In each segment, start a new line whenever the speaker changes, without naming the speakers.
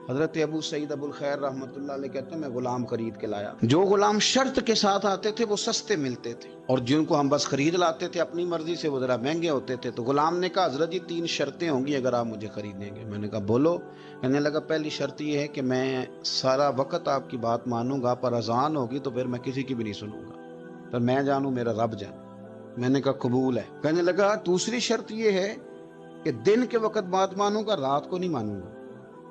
حضرت ابو سعید ابو الخیر رحمۃ اللہ علیہ کہتے ہیں میں غلام خرید کے لایا. جو غلام شرط کے ساتھ آتے تھے وہ سستے ملتے تھے، اور جن کو ہم بس خرید لاتے تھے اپنی مرضی سے وہ ذرا مہنگے ہوتے تھے. تو غلام نے کہا حضرت جی 3 شرطیں ہوں گی اگر آپ مجھے خریدیں گے. میں نے کہا بولو. کہنے لگا پہلی شرط یہ ہے کہ میں سارا وقت آپ کی بات مانوں گا، پر اذان ہوگی تو پھر میں کسی کی بھی نہیں سنوں گا، پر میں جانوں میرا رب جانے. میں نے کہا قبول ہے. کہنے لگا دوسری شرط یہ ہے کہ دن کے وقت بات مانوں گا، رات کو نہیں مانوں گا.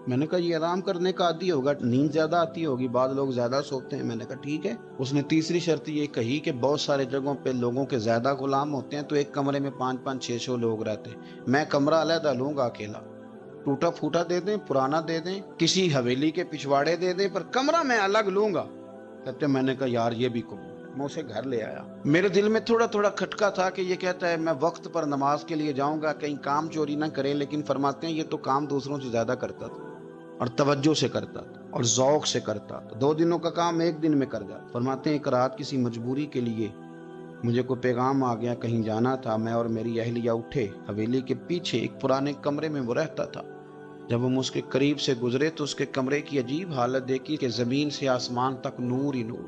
میں نے کہا یہ آرام کرنے کا عادی ہوگا، نیند زیادہ آتی ہوگی، بعض لوگ زیادہ سوتے ہیں. میں نے کہا ٹھیک ہے. اس نے تیسری شرط یہ کہی کہ بہت سارے جگہوں پہ لوگوں کے زیادہ غلام ہوتے ہیں تو ایک کمرے میں 5 6 لوگ رہتے ہیں. میں کمرہ علیحدہ لوں گا اکیلا، ٹوٹا پھوٹا دے دیں، پرانا دے دیں، کسی حویلی کے پچھواڑے دے دیں، پر کمرہ میں الگ لوں گا. کہتے میں نے کہا یار یہ بھی قبول. میں اسے گھر لے آیا. میرے دل میں تھوڑا تھوڑا کھٹکا تھا کہ یہ کہتا ہے میں وقت پر نماز کے لیے جاؤں گا، کہیں کام چوری نہ کرے، لیکن فرماتے ہیں یہ تو کام دوسروں سے زیادہ کرتا تھا اور توجہ سے کرتا تھا اور ذوق سے کرتا تھا. 2 دنوں کا کام 1 دن میں کر جاتا. فرماتے ہیں ایک رات کسی مجبوری کے لیے مجھے کوئی پیغام آ گیا، کہیں جانا تھا. میں اور میری اہلیہ اٹھے، حویلی کے پیچھے ایک پرانے کمرے میں وہ رہتا تھا. جب ہم اس کے قریب سے گزرے تو اس کے کمرے کی عجیب حالت دیکھی کہ زمین سے آسمان تک نور ہی نور.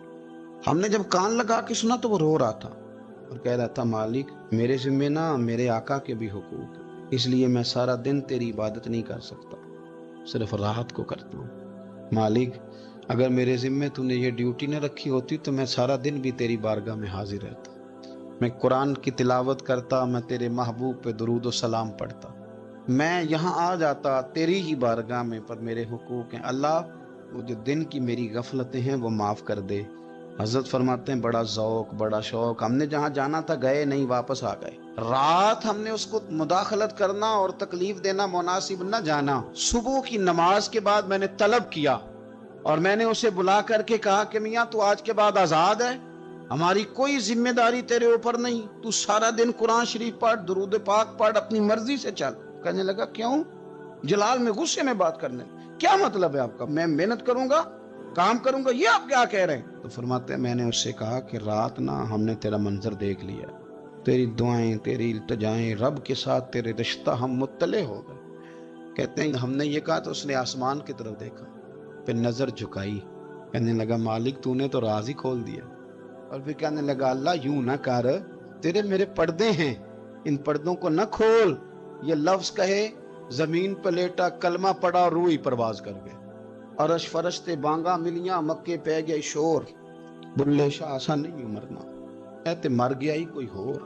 ہم نے جب کان لگا کے سنا تو وہ رو رہا تھا اور کہہ رہا تھا مالک میرے ذمہ نہ میرے آقا کے بھی حقوق ہیں، اس لیے میں سارا دن تیری عبادت نہیں کر سکتا، صرف رات کو کرتا ہوں. مالک اگر میرے ذمہ تو نے یہ ڈیوٹی نہ رکھی ہوتی تو میں سارا دن بھی تیری بارگاہ میں حاضر رہتا، میں قرآن کی تلاوت کرتا، میں تیرے محبوب پہ درود و سلام پڑھتا، میں یہاں آ جاتا تیری ہی بارگاہ میں، پر میرے حقوق ہیں. اللہ وہ جو دن کی میری غفلتیں ہیں وہ معاف کر دے. حضرت فرماتے ہیں بڑا ذوق بڑا شوق، ہم نے جہاں جانا تھا گئے نہیں، واپس آ گئے. رات ہم نے اس کو مداخلت کرنا اور تکلیف دینا مناسب نہ جانا. صبح کی نماز کے بعد میں نے طلب کیا اور میں نے اسے بلا کر کے کہا کہ میاں تو آج کے بعد آزاد ہے، ہماری کوئی ذمہ داری تیرے اوپر نہیں، تو سارا دن قرآن شریف پڑھ، درود پاک پڑھ، اپنی مرضی سے چل. کہنے لگا کیوں؟ جلال میں غصے میں بات کرنے. کیا مطلب ہے آپ کا؟ میں محنت کروں گا، کام کروں گا، یہ آپ کیا کہہ رہے ہیں؟ تو فرماتے ہیں میں نے اس سے کہا کہ رات نہ ہم نے تیرا منظر دیکھ لیا، تیری دعائیں تیری التجائیں، رب کے ساتھ تیرے رشتہ ہم مطلع ہو گئے. کہتے ہیں ہم نے یہ کہا تو اس نے آسمان کی طرف دیکھا، پھر نظر جھکائی. کہنے لگا مالک تو نے تو راز ہی کھول دیا. اور پھر کہنے لگا اللہ یوں نہ کر، تیرے میرے پردے ہیں، ان پردوں کو نہ کھول. یہ لفظ کہے زمین پہ لیٹا، کلمہ پڑا، روح ہی پرواز کر گئے. عرش فرشتے بانگا ملیاں، مکے پہ گئے شور. بلے شاہ ایسا نہیں مرنا، اے تے مر گیا ہی کوئی ہور.